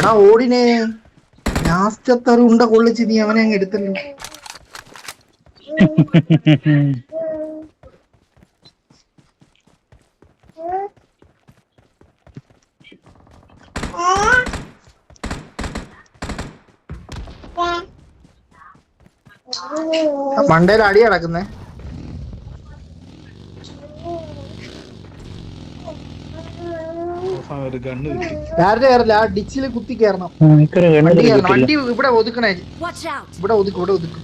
എടാ ഓടിനെ ലാസ്റ്റത്തെ ഉണ്ട കൊള്ളിച്ച് നീ അവനെ അങ്ങ് എടുത്തല്ലോ. മണ്ടയിൽ അടി കിടക്കുന്നേ. ഒരു ഗണ്ണ് കിട്ടി. ആരുടെ കയറില്ല, ആ ഡിച്ചില് കുത്തി കയറണം. വണ്ടി കയറണം. വണ്ടി ഇവിടെ ഒതുക്കണേ, ഇവിടെ ഒതുക്കും, ഇവിടെ ഒതുക്കും.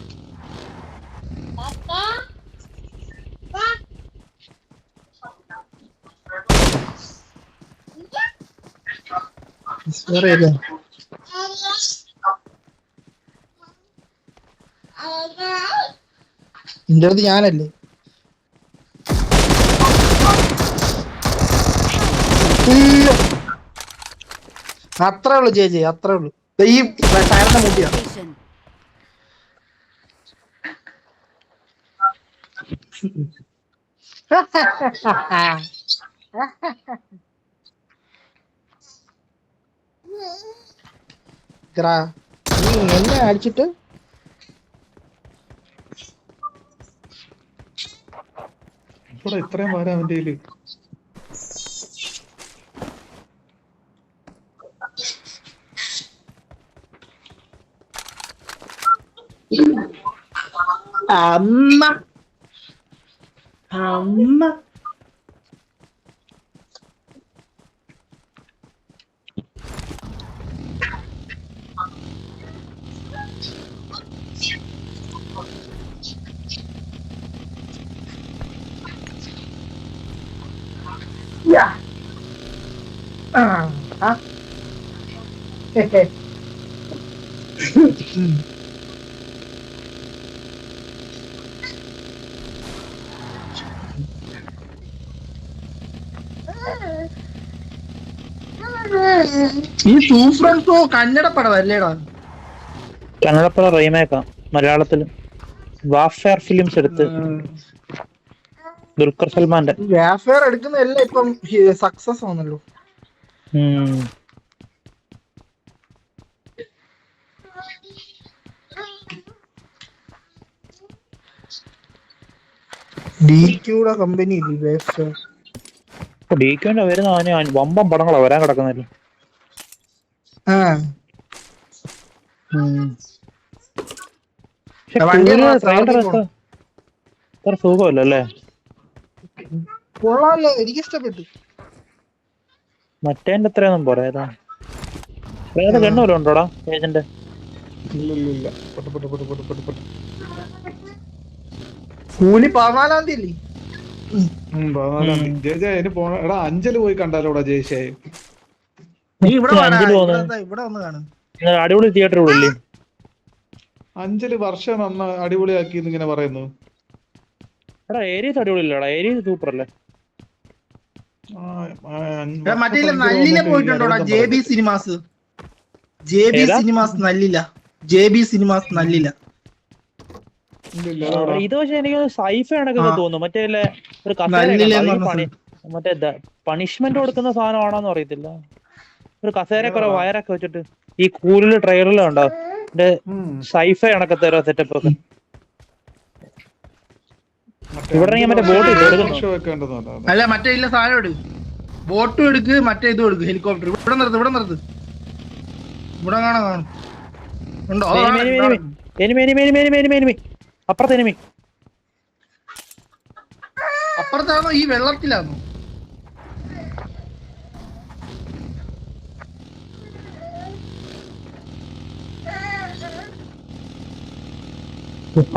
നിന്റെ അടുത്ത് ഞാനല്ലേ. അത്രേ ഉള്ളു ചേച്ചി, അത്രേ ഉള്ളു. ഈ ടയറിന്റെ മുട്ടിയാ. നീ എന്നെ അടിച്ചിട്ട് ഇത്രയും പേരാ അവന്റെ കയ്യില്. അമ്മ അമ്മ ഈ സൂഫ്രൻസോ കന്നഡ പടമല്ലേടാ? കന്നഡപ്പട റീമേക്കാ മലയാളത്തില്. വാഫെയർ ഫിലിംസ് എടുത്ത് ദുൽഖർ സൽമാന്റെ. വാഫെയർ എടുക്കുന്നതെല്ലാം ഇപ്പം സക്സസ് ആണല്ലോ. ഡിക്യൂടെ കമ്പനി ഡിക്യൂന്റെ വരുന്ന അവന് വമ്പം പടങ്ങളാ വരാൻ കിടക്കുന്നില്ല. സുഖമല്ലേ? കൊള്ളാമല്ലോ, എനിക്ക് ഇഷ്ടപ്പെട്ടു. മറ്റേന്റെ എത്രയൊന്നും പോരാ. ഏതാ ഗണ്ണ് വല്ലതും ഉണ്ടോടാ ഏജന്റ്? കൂലി 14-ാം തീയതി. 14-ാം തീയതി. എടാ അഞ്ചല് പോയി കണ്ടാലോടാ ജയശേ. നീ ഇവിടെ വന്ന് കാണും. അടിപൊളി തിയേറ്റർ ഇവിടെ ഇല്ലേ? അഞ്ചല് വർഷം നന്ന അടിപൊളിയാക്കി ഇങ്ങനെ പറയുന്നു. എടാ ഏരിയസ് അടിപൊളി ഇല്ലടാ, ഏരിയസ് സൂപ്പർ അല്ലേ? മറ്റേ നല്ലിലെ പോയിട്ടുണ്ടോടാ? JB cinemas. JB സിനിമാസ് നല്ലില്ല. JB സിനിമാസ് നല്ലില്ല. ഇത് പക്ഷെ എനിക്ക് സൈഫ കണക്കൊക്കെ തോന്നുന്നു. മറ്റേ ഒരു മറ്റേ പണിഷ്മെന്റ് കൊടുക്കുന്ന സാധനമാണോന്ന് അറിയത്തില്ല. ഒരു കസേരയൊക്കെ വയറൊക്കെ വെച്ചിട്ട് ഈ കൂലില് ട്രെയിലറിലും ഉണ്ടാവും. സൈഫ കണക്കത്തെ ഓരോ സെറ്റപ്പ് ഒക്കെ. ഇവിടെ മറ്റേ ബോട്ട് അല്ല, മറ്റേ ഇല്ല സാധനം എടുക്ക്. ബോട്ടും എടുക്ക്, മറ്റേ ഇതും എടുക്ക്. ഹെലികോപ്റ്റർ ഇവിടെ നിർത്ത്. ഇവിടെ കാണും. ഉണ്ടോ? അപ്പുറത്തെ എനിമി. അപ്പുറത്താണോ? ഈ വെള്ളത്തിലാണോ?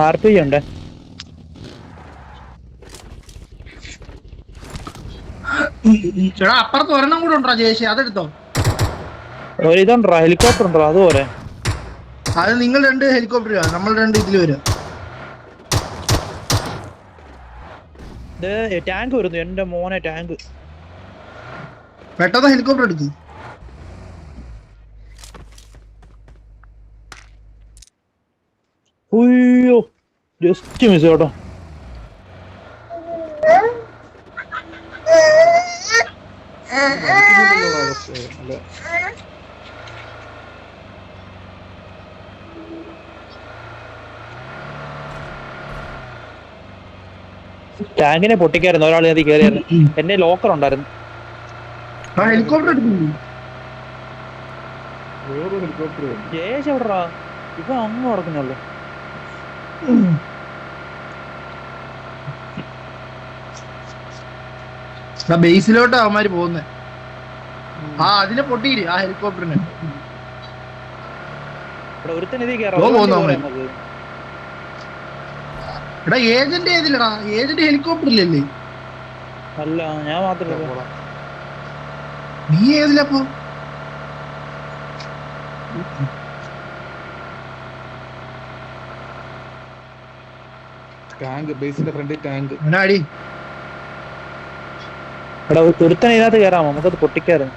RPG ഉണ്ട്. ചേട്ടാ അപ്പുറത്ത് ഒരെണ്ണം കൂടെ ഉണ്ടോ ജയേഷ്? അതെടുത്തോ. ഇതുണ്ടോ ഹെലികോപ്റ്റർ ഉണ്ടോ? അതുപോലെ അത് നിങ്ങൾ 2 ഹെലികോപ്റ്റർ, നമ്മൾ 2 ഇതിൽ വരും. ടാങ്ക് വരുന്നു എന്റെ മോനെ. ടാങ്ക് പെട്ടെന്ന് ഹെലികോപ്റ്റർ എടുക്ക്. ഉയ്യോ ജസ്റ്റ് മിസ് കേട്ടോ. ടാങ്കിനെ പൊട്ടിക്കായിരുന്നു ഒരാൾ അതിൽ കയറിയായിരുന്നു. എന്റെ ലോക്കർ ഉണ്ടായിരുന്നു. ഹെലികോപ്റ്റർ എടുക്കുന്നു. വേറൊരു ഹെലികോപ്റ്റർ ജയേഷ് എവിടാ? ഇപ്പൊ അങ്ങ് നടക്കുന്നുള്ളു. ബേസിലോട്ട് അവന്മാര് പോകുന്നേ. അതിനെ പൊട്ടിയിര് ആ ഹെലികോപ്റ്ററിന്. ഇവിടെ ഒരുത്തൻ ഇതിൽ എടാ ഏജന്റ് ഏതില്ലടാ? ഏജന്റ് ഹെലികോപ്റ്ററിലല്ലേ? അല്ല ഞാൻ മാത്രമല്ല. നീ ഏതിലപ്പോ? ടാങ്ക് ബേസിന്റെ ഫ്രണ്ടിൽ ടാങ്ക്. അടി എടാ ഒരുത്തൻ ഇതിനകത്ത് കയറാമോ? നമുക്കത് പൊട്ടിക്കായിരുന്നു.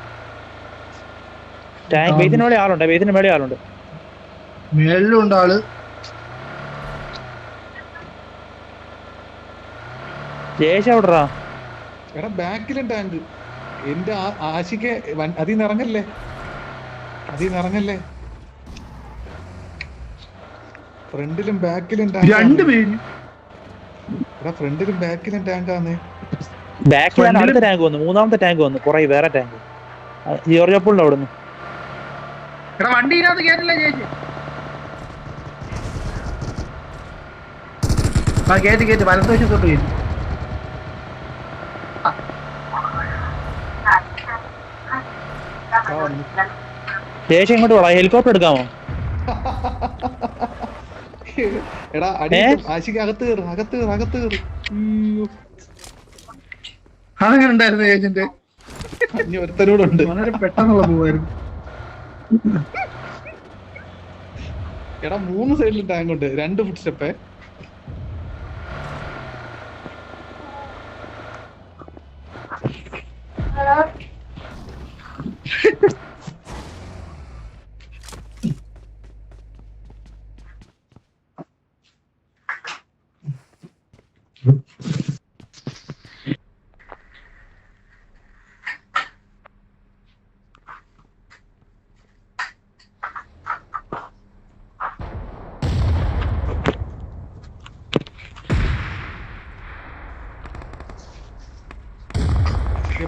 ടാങ്ക് ബേസിന് മേലെ ആളുണ്ട്. ബേസിന് മേലെ ആളുണ്ട്. മേളിലും ഉണ്ട് ആള്. ജയേഷ് എവിടാ? എടാ ബാക്കിലും ടാങ്ക്. എന്റെ ആശിക്ക് അതിൽ നിറങ്ങല്ലേ, അതിൽ നിറങ്ങല്ലേ. ഫ്രണ്ടിലും ബാക്കിലും ടാങ്ക്. രണ്ടുപേര്. എടാ ഫ്രണ്ടിലും ബാക്കിലും ടാങ്കാന്നേ. ബാക്കിലാണ് അടുത്ത ടാങ്ക് വന്നു. മൂന്നാമത്തെ ടാങ്ക് വന്നു. കുറെ വേറെ ടാങ്ക് ജിയോർജപ്പോളിന്റെ അവിടുന്ന്. എടാ വണ്ടി ഇതിനകത്ത് കേട്ടില്ല ചേച്ചി. ആ കേട്ട് വലതുവശത്തോട്ട് കേട്ടു. ശേഷം ഇങ്ങോട്ട് പോടാ. ഹെലികോപ്റ്റർ എടുക്കാമോ? എടാ അടി ആശിക്ക് അകത്ത് കയറ്, അകത്ത് കയറ്, അകത്ത് കയറ്. അതങ്ങനെ ഉണ്ടായിരുന്നു ഏജന്റ്. ഇനി ഒരുത്തനോടുണ്ട്. വളരെ പെട്ടെന്നുള്ള പോവായിരുന്നു. എടാ 3 സൈഡിലും ടാങ്ക് ഉണ്ട്. 2 ഫുട് സ്റ്റെപ്പേ.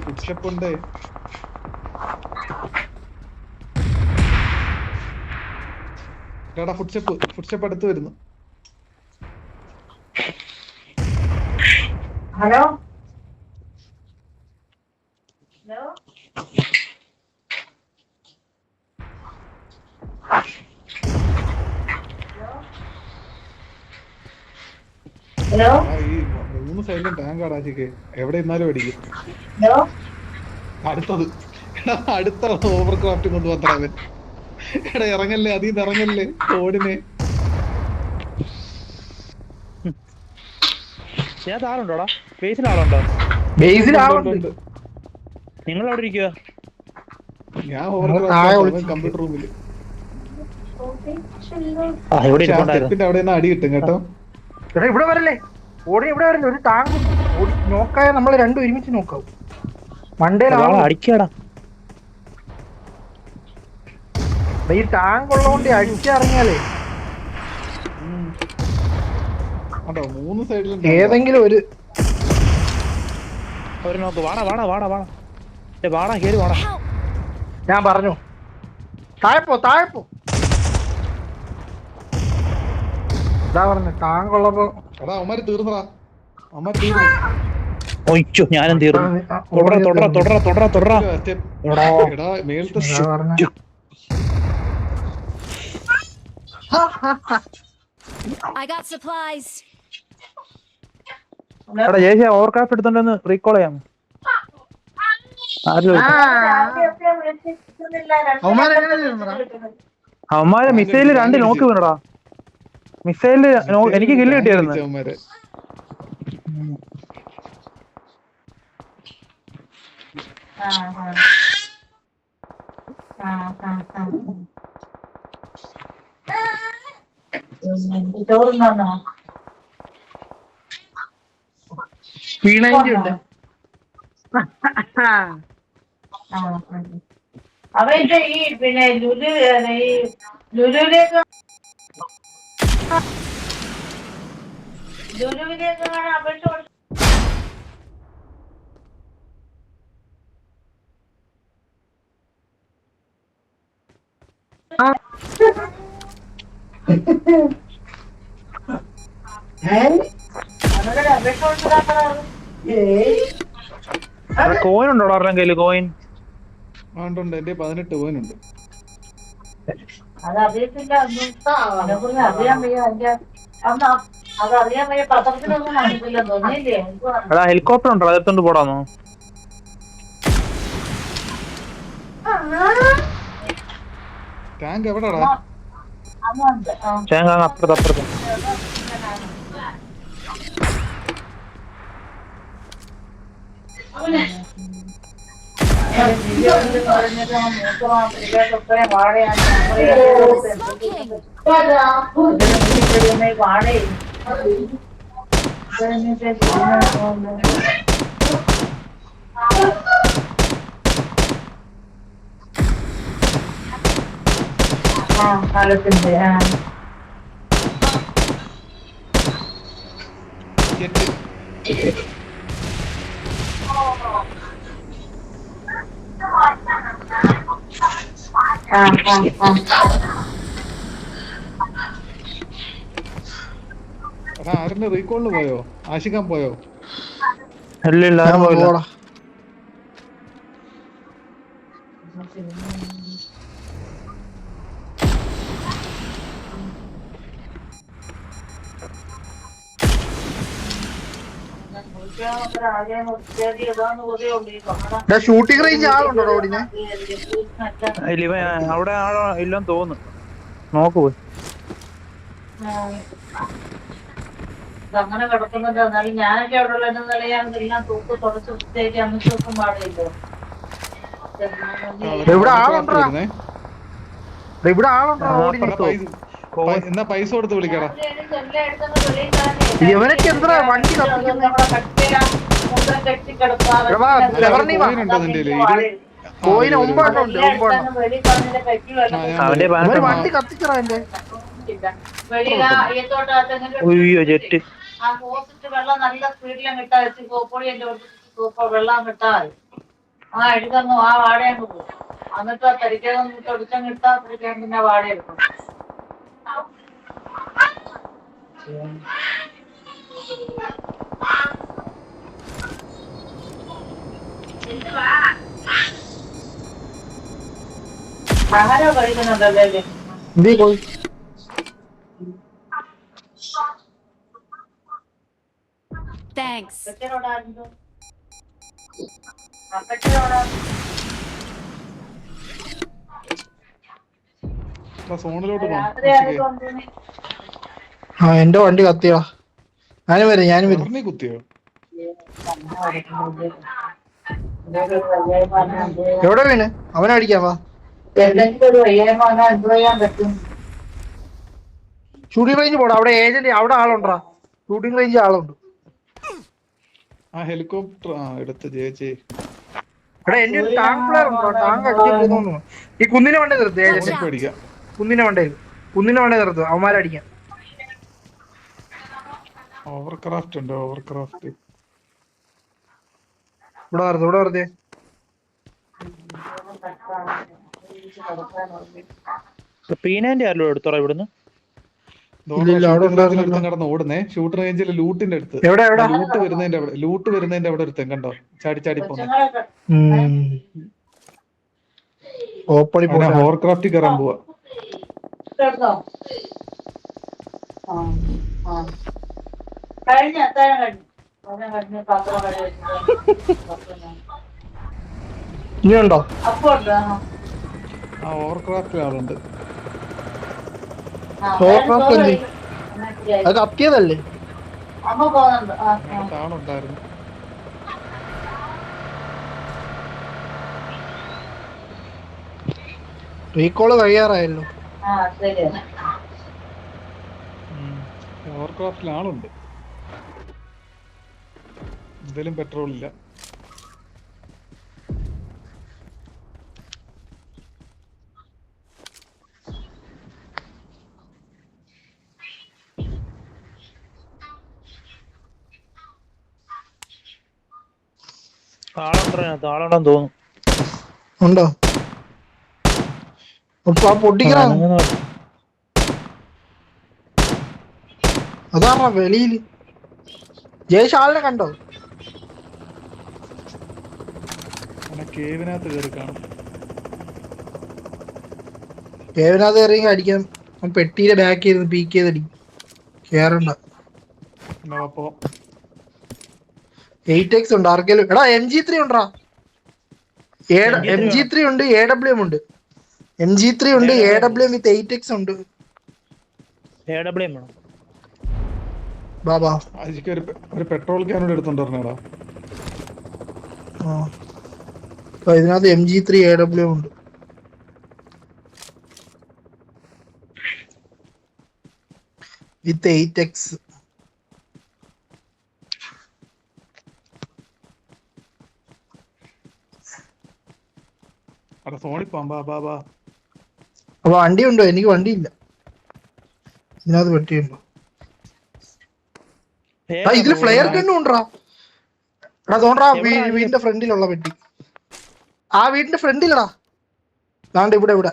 ഫുട് സ്റ്റെപ്പ് ഉണ്ട്. എടാ ഫുട് സ്റ്റെപ്പ് അടുത്ത് വരുന്നു. ഹലോ ഹലോ ഈ 3 സൈഡിലും ടാങ്ക് ആടാശിക്ക്. എവിടെ ഇന്നാലും അടിക്കും. ഹലോ അടുത്തത് അടുത്ത ഓവർ ക്രാഫ്റ്റ് കൊണ്ട് വന്നവൻ. എടാ ഇറങ്ങല്ലേ, അതിൽ ഇറങ്ങല്ലേ ഓടിനെ. ആളുണ്ടോടാ? ബേസിൽ ആളുണ്ടോ? ബേസിലാവുന്നുണ്ട്. നിങ്ങൾ അവിടെ ഇരിക്കുക. ഞാൻ ഓവർ ക്രാഫ്റ്റ് കമ്പ്യൂട്ടർ റൂമില്. സ്റ്റെപ്പിന്റെ അവിടെ നിന്ന് അടി കിട്ടും കേട്ടോ. എടാ ഇവിടെ വരല്ലേ, ഓടി ഇവിടെ വരല്ലേ. ഒരു ടാങ്ക് നോക്കായ നമ്മള് രണ്ടും ഒരുമിച്ച് നോക്കാവും. മണ്ടേലാണ് അടിക്കടാ. ഈ ടാങ്ക് ഉള്ളതുകൊണ്ട് അടിച്ചിറങ്ങിയാലേ 3 സൈഡിലും ഏതെങ്കിലും ഒരു നോക്ക്. വാടാ കേറി വാടാ. ഞാൻ പറഞ്ഞു താഴെപ്പോ ഇതാ പറഞ്ഞു ടാങ്ക് ഉള്ളപ്പോ. എടാ അവന്മാര് തീർന്നടാ, അവന്മാര് തീർന്നു. ഒയ്യോ ഞാനും തീർന്നു. തുടരാ. എടാ മേലത്തെ I got supplies. എടാ ജേഷ ഓവർക്രാഫ്റ്റ് എടുത്തോണ്ടെന്ന് റീകോൾ ചെയ്യാം. അവന്മാരെ മിസൈല് 2 നോക്ക് വീണടാ. മിസൈല് എനിക്ക് കില്ല് കിട്ടിയായിരുന്നു. വീണയുണ്ട്. അവന്റെ ഈ പിന്നെ ലുലുവിലേക്ക് അപേക്ഷ അവരുടെ അപേക്ഷ കൊടുത്തിട്ടാണ്. കോയിൻ ഉണ്ടോ ആരുടെ കയ്യില് കോയിൻ? ഉണ്ട് എന്റെ 18 പോയിനുണ്ട്. അത് അറിയത്തില്ല. അതിനെക്കുറിച്ച് അറിയാൻ വയ്യ. അത് അറിയാൻ വയ്യ. പത്രത്തിലൊന്നും കാണിക്കില്ല തോന്നിയില്ലേ? എടാ ഹെലികോപ്റ്റർ ഉണ്ടോ? അതെടുത്തോണ്ട് പോടാന്നോ? ടാങ്ക് എവിടെടാ? അതുണ്ട്. ചേങ്ങ അപ്പുറത്ത്. കാലത്തിന്റെ ജെറ്റ്. എടാ ആരുടെ റീകോളിന് പോയോ? ആശിക്കാൻ പോയോ? ഇല്ല ആരും പോയില്ല. ഷൂട്ടിംഗ് റേഞ്ച് ആളുണ്ടോ റോഡിന്? ഇല്ല ഇവൻ അവിടെ ആളോ ഇല്ലെന്ന് തോന്നുന്നു. നോക്ക് പോയി. അങ്ങനെ കിടക്കുന്നുണ്ട്. എന്നാലും ഞാനൊക്കെ അവിടെ ഉള്ളതെല്ലാം എല്ലാം തൂക്ക് തുടച്ച് വൃത്തിയാക്കി അമ്മച്ച് വെക്കും പാടില്ലല്ലോ. ഇവിടെ ആളുണ്ടോ? ഇവിടെ ആളുണ്ടോ റോഡിന്? എന്നാ പൈസ കൊടുത്ത് വിളിക്കടാ. ഇവനൊക്കെ എന്താ വണ്ടി കത്തിക്കുന്നത്? കോയിന് 9 ഉണ്ട്. 9 വണ്ടി കത്തിക്കറ എന്റെ. അയ്യോ ജെറ്റ്. ആ ഹോസിട്ട് വെള്ളം നല്ല സ്പീഡിലും കിട്ടാ വെച്ച് കോപ്പൊടി എന്റെ സൂപ്പർ വെള്ളം കിട്ടാൽ ആ എഴുതന്നു ആ വാടകയ്ക്ക് പോകും. എന്നിട്ട് തരിക്കാൻ തൊടിച്ചം കിട്ടാ തരിക്കാൻ പിന്നെ വാടക എടുക്കും. ആഹാരം കഴിക്കുന്നുണ്ടല്ലേ? Thanks. സോണിലോട്ട് പോകാം. ആ എന്റെ വണ്ടി കത്തിയോ? ഞാനും വരും. കുത്തിയോ? എവിടെ വീണ്? അവനടിക്കാൻ വാ. ഷൂട്ടിംഗ് റേഞ്ച് പോടാ. അവിടെ ഏജന്റ് അവിടെ ആളുണ്ടാ? ഷൂട്ടിംഗ് റേഞ്ച് ആളുണ്ട്. ആ ഹെലികോപ്റ്റർ എടുത്ത് ചേച്ചി. എടാ എന്റെ ഒരു ടാങ്ക് പ്ലെയർ ഉണ്ടോ? ടാങ്ക് അടിച്ചു പോകുന്നു. ഈ കുന്നിനെ വണ്ടേ നിർത്ത് ഏജന്റ്. കുന്നിനെ വണ്ടേ നിർത്ത്. അവന്മാരടിക്കാം. ഓവർക്രാഫ്റ്റ് ഉണ്ട്. ഓവർക്രാഫ്റ്റ് ഇവിടെ വെറുതെ പീനാന്റെ ആരല്ലോ എടുത്തോറ ഇവിടുന്ന്. കിടന്ന് ഓടുന്നേ. ഷൂട്ട് റേഞ്ചിൽ ലൂട്ടിന്റെ അടുത്ത്. ലൂട്ട് വരുന്നതിന്റെ അവിടെ ഒരുത്തൻ കണ്ടോ? ചാടി പോന്നെ. ഹോവർക്രാഫ്റ്റ് കയറാൻ പോവാ. ഇനിയുണ്ടോ? ആ ഓവർക്രാഫ്റ്റ് ആളുണ്ട്. അത് കത്തിയതല്ലേ? ആളുണ്ടായിരുന്നു. റീകോള് കഴിയാറായല്ലോ. ഓവർക്രാഫ്റ്റിൽ ആളുണ്ട്. എന്തായാലും പെട്രോൾ ഇല്ല. ആളുണ്ടെന്ന് തോന്നുന്നു. ഉണ്ടോ? അപ്പൊ പൊട്ടിക്കണ അതാണോ വെളിയില്? ജയേഷ് ആളിനെ കണ്ടോ? കേവിനകത്ത് കയറി കാണും. കേവിനകത്ത് കയറി അടിക്കാം. പെട്ടിയുടെ ബാക്ക് ചെയ്ത് പീക്ക് ചെയ്ത് അടിക്കും. കേറണ്ട. 8x ഉണ്ട് ആർക്കെങ്കിലും. എടാ MG3 ഉണ്ടാ? MG3 ഉണ്ട്, AWM ഉണ്ട്. MG3 ഉണ്ട്, AWM വിത്ത് 8x ഉണ്ട്. AWM വേണം. ബാബാ ഒരു പെട്രോൾ ക്യാനോട് എടുത്തോണ്ടിരുന്നേടാ. ഇതിനകത്ത് MG3 AWM ഉണ്ട്. വിത്ത് 8x. അപ്പൊ വണ്ടി ഉണ്ടോ? എനിക്ക് വണ്ടിയില്ല. ഇതിനകത്ത് പെട്ടിയുണ്ടോ? ഇതില് ഫ്ലെയർ ഗണ്ണും ഉണ്ടോ? എടാ തോണ്ടാ വീടിന്റെ ഫ്രണ്ടിലുള്ള പെട്ടി. ആ വീടിന്റെ ഫ്രണ്ടിലടാ. താണ്ട് ഇവിടെ ഇവിടെ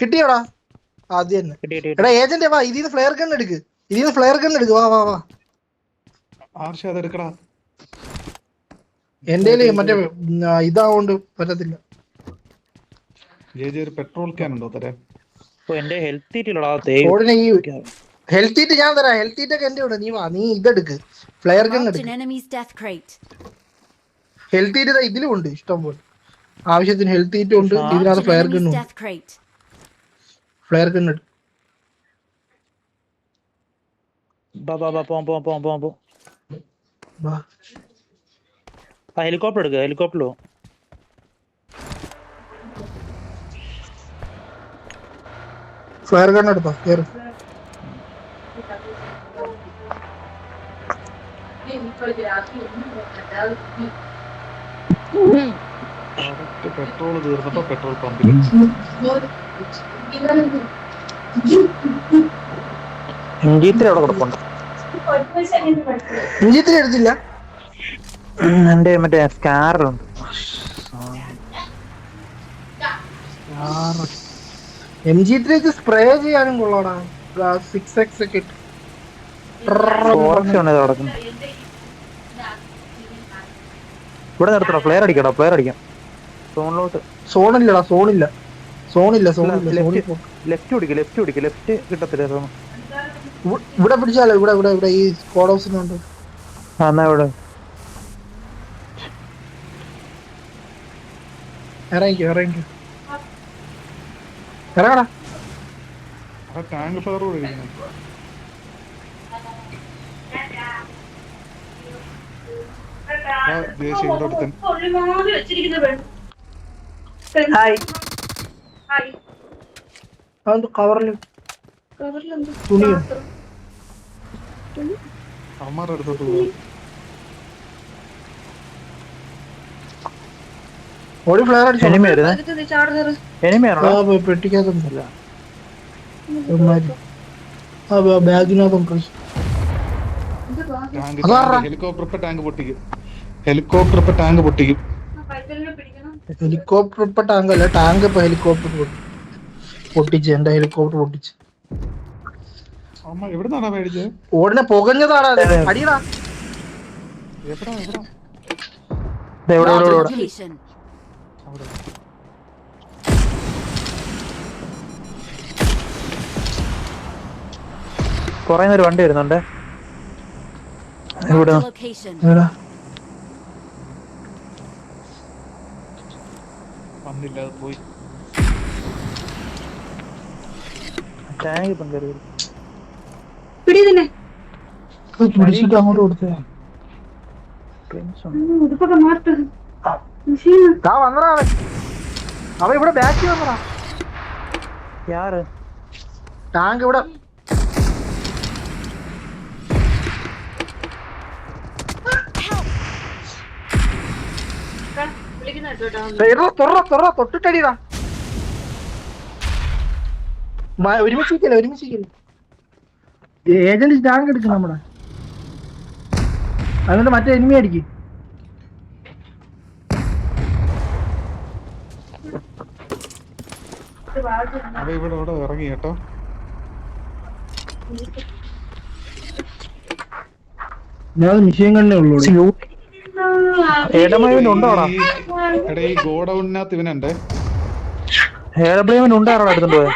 കിട്ടിയോടാ? ആദ്യം തന്നെ. എടാ ഏജന്റ് വാ, ഇതിന്ന് ഫ്ലെയർ ഗൺ എടുക്ക്. വാ വാ വാ. എന്റെ മറ്റേ ഇതാവോണ്ട് പറ്റത്തില്ല. പെട്രോൾ ക്യാൻ ഉണ്ടോ തരാൻ? ഹെൽത്ത് ഈറ്റ് ഞാൻ തരാം. ഹെൽത്ത് ഈറ്റ് ഒക്കെ എന്റെ കൂടെ. നീ വാ, നീ ഇതെടുക്ക്. ഫ്ലെയർ ഗൺ എടുക്ക്. ഹെൽത്ത് ഈറ്റ് ഇതിലും ഉണ്ട് ഇഷ്ടം പോലെ. ആവശ്യത്തിന് ഹെൽത്ത് ഈറ്റ് ഉണ്ട്. ഇതിനകത്ത് ഫ്ലെയർ ഗൺ ഉണ്ട്. ഫ്ലെയർ ഗൺ എടുക്ക്. ഹെലികോപ്റ്റർ എടുക്കുക. ഹെലികോപ്റ്ററിലോ ഫ്ലെയർ ഗൺ എടുത്തോ? കേറ്. പെട്രോൾ തീർന്നപ്പോ പെട്രോൾ പമ്പിൽ MG3 അവിടെ കിടപ്പുണ്ട്. MG3 എടുത്തില്ല. എന്റെ മറ്റേ സ്കാറുണ്ട്. MG3 സ്പ്രേ ചെയ്യാനും കൊള്ളാടാ. 6x ഒക്കെ ഇട്ട്. ഇവിടെ നിർത്തണോ? ഫ്ലെയർ അടിക്കണോ? ഫ്ലെയർ അടിക്കാം. സോണിലോട്ട്. സോണില്ലടാ. സോണില്ല. ലെഫ്റ്റ് പിടിക്കും. ലെഫ്റ്റ് കിട്ടത്തില്ല. ഇവിടെ പിടിച്ചാലോ? ഇവിടെ ഈ സ്ക്വാഡ് ഹൗസിനുണ്ട്. എന്നാ ഇവിടെ ഇറങ്ങടാ. Tank fire കവറില് തുണിയോ? അമ്മാരുടെ അടുത്തോട്ട് പോവാം. ഓടി ഫ്ലെയർ അടിച്ചു. പെട്ടിക്കകത്തൊന്നുമില്ല. ബാഗിനകത്തുണ്ട്. ഹെലികോപ്റ്റർ ഇപ്പൊ ടാങ്ക് പൊട്ടിക്കും. ഹെലികോപ്റ്റർ ഇപ്പൊ ടാങ്ക് അല്ല, ടാങ്ക് ഇപ്പൊ ഹെലികോപ്റ്റർ പൊട്ടിച്ച്. എന്റെ ഹെലികോപ്റ്റർ പൊട്ടിച്ച്. അമ്മ എവിടുന്നാണോ മേടിച്ചത്? ഓടിനെ പുകഞ്ഞതാടാ. അടിയടാ. കൊറേ നേരം വണ്ടി വരുന്നുണ്ട്. വന്നില്ല, അത് പോയി. ടാങ്ക് പങ്കെടുക്കും. പിടിച്ചിട്ട് അങ്ങോട്ട് കൊടുത്തേ. വന്നടാ അവ ഇവിടെ ബാക്കി വന്നടാ. യാറ് ടാങ്ക് ഇവിടെ. തൊട്ടിട്ടടിടാ. ഒരുമിച്ചിരിക്കല്ലേ. ഏജന്റ് ടാങ്ക് എടുക്കും നമ്മുടെ. എന്നിട്ട് മറ്റേ എനിമി അടിക്കും. അവ ഇവിടെ ഇവിടെ ഇറങ്ങി കേട്ടോ. ഞാൻ മിഷീൻ കണ്ണേ ഉള്ളൂ ഉണ്ടോടാ? എടാ ഈ ഗോഡൌണിനകത്ത് ഇവനുണ്ട്. ഹേഡബ്ലൈവൻ ഉണ്ടാറോ എടുത്തോണ്ട് പോയ?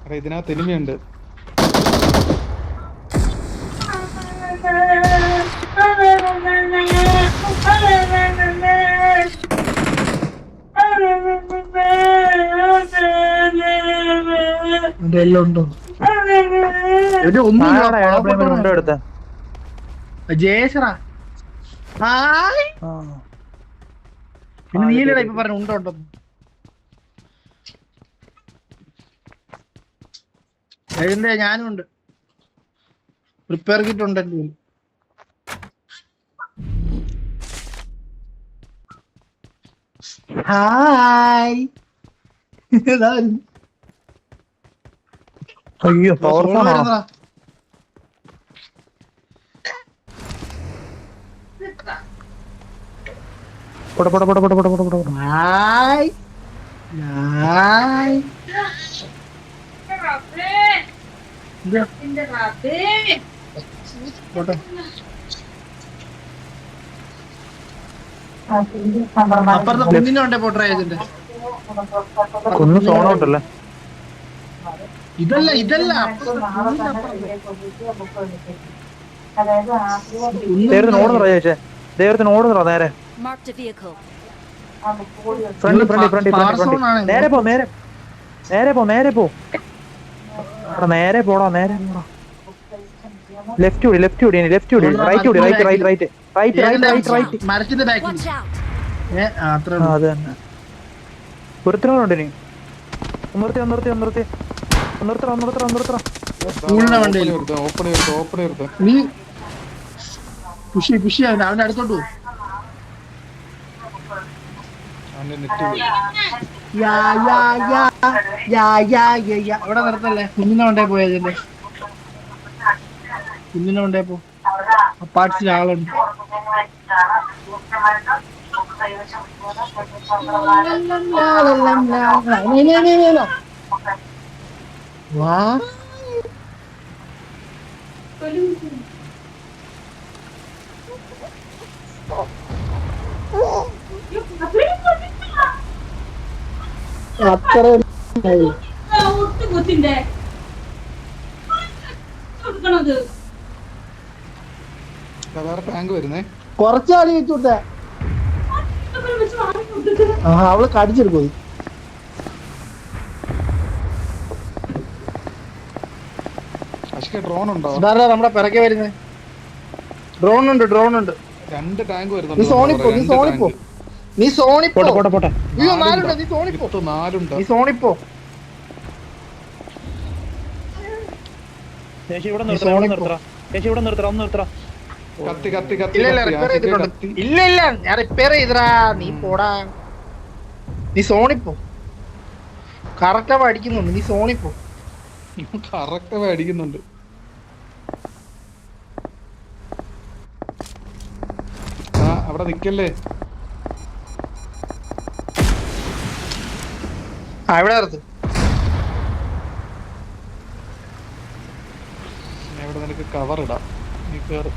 എടാ ഇതിനകത്ത് എനിമിയുണ്ട്. എല്ലാം ഉണ്ടോ? ഉണ്ടോ എടുത്ത ജയേശ്വറാ പിന്നെ നീലടാ ഇപ്പൊ പറഞ്ഞു ഉണ്ടോ ഉണ്ടോ എഴുന്നേ ഞാനും ഉണ്ട്. പ്രിപ്പയർ കിറ്റ് ഉണ്ടല്ലോ. ഹായ് അയ്യോ പവർ ഫോൺ ആണോ? ഹായ് ഹായ് പോട്ടെ. അപ്പുറത്തെ കുഞ്ഞിനുണ്ടേ പോട്ടെ ഇതിന്റെ ഒന്ന് സോണോട്ടല്ലേ? ഇതല്ല ദൈവത്തിന് ഓടുന്നോ ചേച്ചേ? ദൈവത്തിന് ഓടുന്നോ? നേരെ Marked a vehicle. ഫ്രണ്ട് നേരെ പോ നേരെ പോ നേരെ പോ. നേരെ പോടാ നേരെ പോടാ. ലെഫ്റ്റ് കൂടി റൈറ്റ്. മരത്തിന്റെ ബാക്കിൽ Watch out. അത്ര അത് തന്നെ. ഒരുത്തനുണ്ട് ഇനി. നിർത്തി സ്കൂളിന്റെ വണ്ടിയിൽ ഓപ്പൺ ചെയ്ത് നീ പുഷി അവന്റെ അടുത്തോട്ട് പോകും. അവന്റെ നെറ്റ് പോയി. അവിടെ നിർത്തല്ലേ. കുഞ്ഞിനെ കൊണ്ടേ പോയതിന്റെ കുഞ്ഞിനെ കൊണ്ടേ പോ. അപ്പാർട്സിൽ ആളുണ്ട്. വാ അത്ര വേറെ ടാങ്ക് വരുന്നേ. കൊറച്ചാളി വെച്ചോട്ടെ. അവള് കടിച്ചെടുക്കും. ഡ്രോൺ ഉണ്ടോ? നമ്മുടെ പിറകെ വരുന്നേ. ഡ്രോൺ ഉണ്ട് 2 ടാങ്ക് വരുന്നുണ്ട്. നീ സോണിപ്പോ പോട്ടെ. അയ്യോ 4 നീ സോണിപ്പോ. 4 നീ സോണിപ്പോ. ചേച്ചി ഇവിടെ നിർത്തറ. ഒന്ന് നിർത്തറ. കത്തി ഇല്ല ഞാൻ റിപ്പയർ ചെയ്തടാ. നീ പോടാ. നീ സോണിപ്പോ. കറക്റ്റ് അടിക്കുന്നുണ്ട്. നീ സോണിപ്പോ. കറക്റ്റ് അടിക്കുന്നുണ്ട്. അവിടെ നിക്കല്ലേ. ഇവിടെ നിർത്ത്. ഇവിടെ നിനക്ക് കവർ ഇടാം. നീ കേറ്.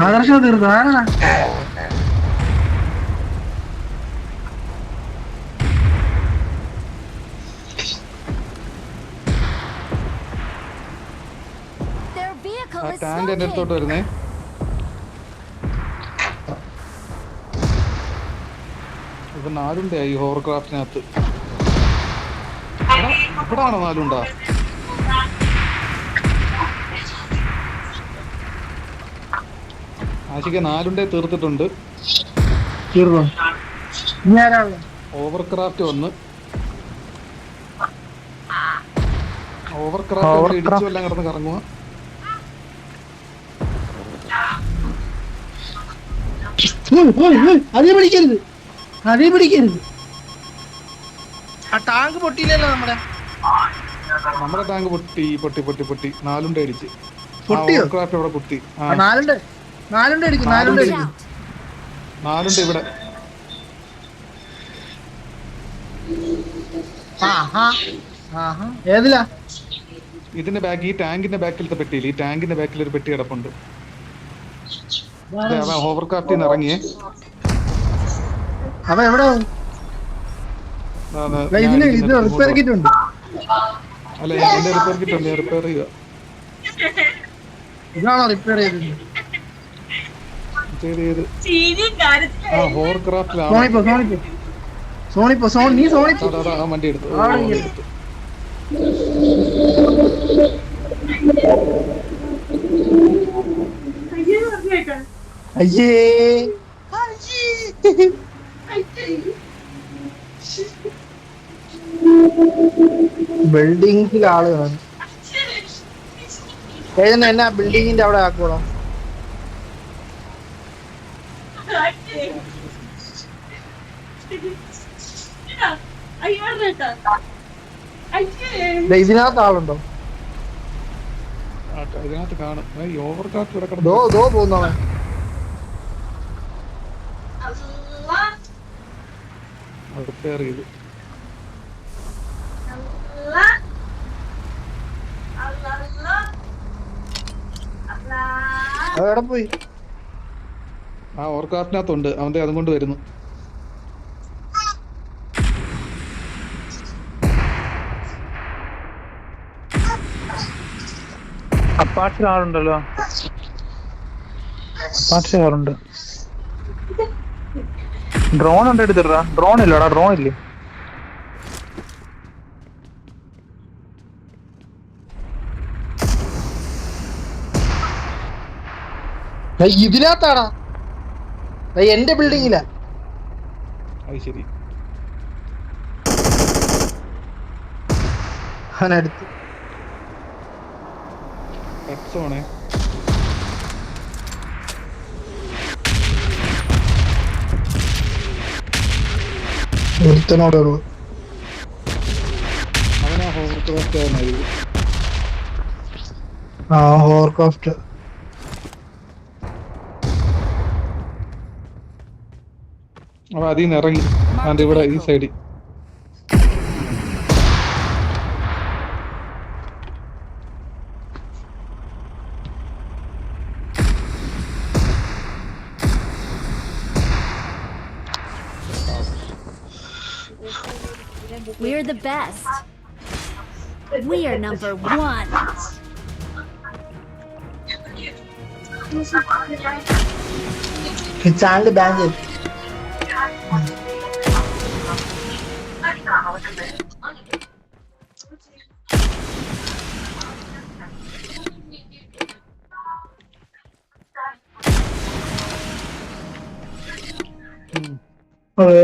ആദർശം തീർന്നു. ആരാ Their vehicle is ടാങ്ക് എന്റെ അടുത്തോട്ട് smoking. വരുന്നേ. ഇപ്പൊ 4 ഈ ഹോവർക്രാഫ്റ്റിനകത്ത്. ഇവിടെ ആണോ 4? ആശിക്ക് 4 തീർത്തിട്ടുണ്ട്. ഓവർക്രാഫ്റ്റ് വന്ന് ഇടിച്ചു എല്ലാം കിടന്ന് കറങ്ങുക. അതേ പിടിക്കരുത്. ആ ടാങ്ക് പൊട്ടിയില്ലല്ലോ നമ്മുടെ. നമ്മുടെ ടാങ്ക് പൊട്ടി പൊട്ടി പൊട്ടി പൊട്ടി 4 അടിച്ച്. പൊട്ടിയോ? ക്രാഫ്റ്റ് ഇവിടെ കുത്തി. ആ 4 അടിക്കും. 4 Watch അടിക്കും. out. 4 ഇവിടെ. ഏതിലാ? ഇതിന്റെ ബാക്ക്, ഈ ടാങ്കിന്റെ ബാക്കിലത്തെ പെട്ടിയിൽ, ഈ ടാങ്കിന്റെ ബാക്കിൽ ഒരു പെട്ടി കിടപ്പുണ്ട്. അവൻ ഹോവർക്രാഫ്റ്റിൽ നിന്ന് ഇറങ്ങിയേ. അവ എവിടെ? ഇതിന് ഇത് റിപ്പയർ കിറ്റ് ഉണ്ട്. അല്ല എന്റെ റിപ്പയർ കിറ്റ് ഉണ്ട്, റിപ്പയർ ചെയ്യുക. ഇതാണോ റിപ്പയർ ചെയ്തത്? ചെയ്ത് ആ ഹോവർക്രാഫ്റ്റിലാണ്. സോണിപ്പോ നീ സോണിപ്പോ ആ വണ്ടി എടുത്തു. അയ്യേ ബിൽഡിംഗിൽ ആള് കാണും. എന്നാ ബിൽഡിങ്ങിന്റെ അവിടെ ആക്കോളാം. ഇതിനകത്ത് ആളുണ്ടോ? ഇതിനകത്ത് കാണും. ഈ ഓവർക്രാഫ്റ്റ് ഇവിടെ ദോ കിടന്നു പോകുന്നവൻ. റിപ്പയർ ചെയ്തു. എവിടെ പോയി? ആ ഓവർക്രാഫ്റ്റിനകത്തുണ്ട്. അവന്റെ അതും കൊണ്ട് വരുന്നു. അപ്പാച്ചിൽ ആളുണ്ടല്ലോ. അപ്പാച്ചിൽ ആളുണ്ട്. ഡ്രോൺ ഉണ്ട്, എടുത്തിട്ടാ. ഡ്രോൺ ഇല്ലടാ, ഡ്രോൺ ഇല്ലേ? ഇതിനകത്താടാ, എന്റെ ബിൽഡിങ്ങിലാ. അത് ശരി. അവനടുത്ത് എക്സോണേ. ഒരുത്തനോടെ ഉള്ളു. അവനാ ഹോവർക്രാഫ്റ്റ് ആയിരുന്നു. ആ ഹോവർക്രാഫ്റ്റ്. അവ അതിൽ നിന്ന് ഇറങ്ങി. അതിന്റെ ഇവിടെ ഈ സൈഡിൽ. We're the best. We are number 1. Channel ban ചെയ്തു. അതെ.